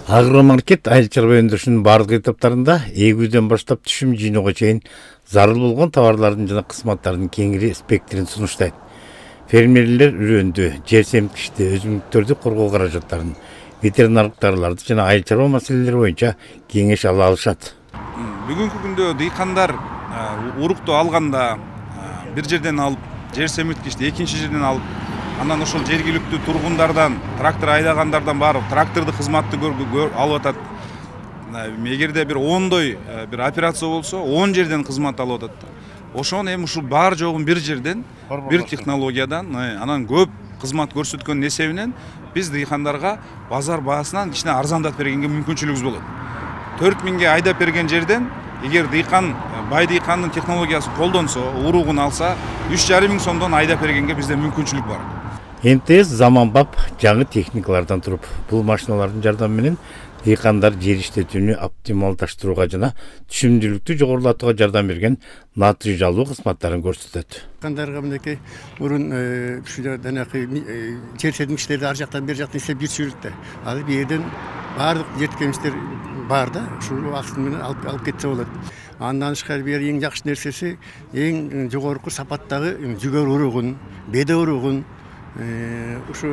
Агромаркет айыл чарба өндірішінің барлық этаптарында эгүүдөн баштап түшүм жыйноого чейин зарыл болгон товарлардын жана кызматтардын кеңири спектрин сунуштайт. Фермерлер үрөндү, жер семткичти, өсүмдүктөрдү коргоо каражаттарын, ветеринардык дарыларды жана айыл чарба маселелери боюнча кеңеш ала алышат. Бүгүнкү күндө дыйкандар урукту алганда бир жерден алып, жер семирткичти экинчи жерден алып, анан ошол жергиликтүү тургундардан, трактор айдагандардан барып, трактордук кызматты алып атат. Эгерде бир 10дой бир операция болсо, 10 жерден кызмат алып атат. Ошону эми ушул бар жогун бир жерден, бир технологиядан, анан көп кызмат көрсөткөн эсебинен биз дыйкандарга базар баасынан кичине арзандатып бергенге мүмкүнчүлүгүбүз болот. 4000ге айдап берген жерден, эгер дыйкан, бай дыйкандын технологиясын колдонсо, уругун алса, 3500 сомдон айдап бергенге бизде мүмкүнчүлүк бар. МТС заманбап жаңы техникалардан туруп, бул машиналардын жардамы менен дыйкандар жер иштетүүнү оптималдаштырууга жана түшүмдүүлүктү жогорулатууга жардам берген натрий жалуу кызматтарын көрсөтөт. Дыйкандарга мынакей мурун жанакы жер семткичтерди ар жактан бер жактан иштеп жүрчү да. Ал бирден баардык жеткенчтер бар да, ушул аксын менен алып кетсе болот. Андан тышкары бир эң жакшы нерсеси, эң жогорку сапаттагы жүгөр уругун, беде уругун ушу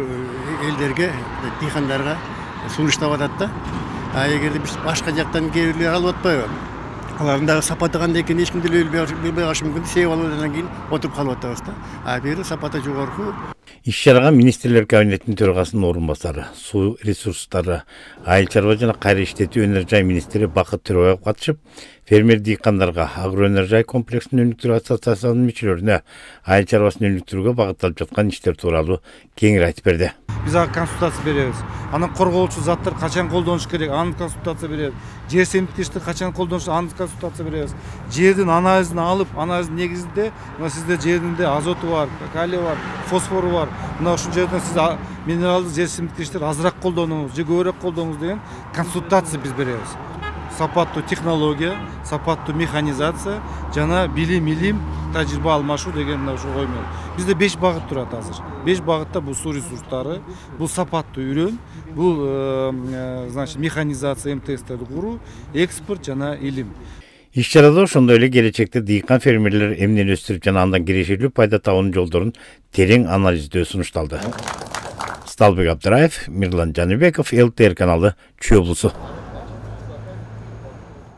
элдерге, дыйкандарга сунуштап атат да. Эгерде биз башка жактан келип алып атпайбы? Алардын дагы сапаты кандай экенин эч ким деле билбей калышы мүмкүн. Себеп алып аткандан кийин отуруп калып атабыз да. Бери сапаты жогорку. Иш-чарага министрлер кабинетинин төрагасынын орун басары, суу ресурстары, айыл чарба жана кайра иштетүү өнөр жай министри Бакыт Төрөбаев катышып, фермер дыйкандарга агроөнөр жай комплексин өнүктүрүү ассоциациясынын мүчөлөрүнө айыл чарбасын өнүктүрүүгө багытталып жаткан иштер тууралуу кеңири айтып берди. Биз ага консультация беребиз. Анан коргоочу заттар качан колдонуш керек, аны консультация беребиз. Жер семирткичти качан колдонуш, аны консультация беребиз. Жердин анализин алып, анализдин негизинде мына сизде жеринде азоту бар, калий бар, фосфору бар. Мына ушул жерден сиз минералдык жер семирткичтерди азыраак колдонуңуз, же көбүрөөк колдонуңуз деген консультация биз беребиз. Сапаттуу технология, сапаттуу механизация жана билим, тажрыйба алмашуу деген мына ушул коймол. Бизде 5 багыт турат азыр. 5 багытта бул суу ресурстары, бул сапаттуу үрөн, бул значит механизация, МТСтерди куруу, экспорт жана илим. Иш-чарада ошондой эле келечекте дыйкан фермерлер эмнени өстүрүп жана андан кирешелүү пайда табуунун жолдорун терең анализдөө сунушталды. Сталбек Абдыраев, Мирлан Жаныбеков, ЛТР каналы, Чүй облусу.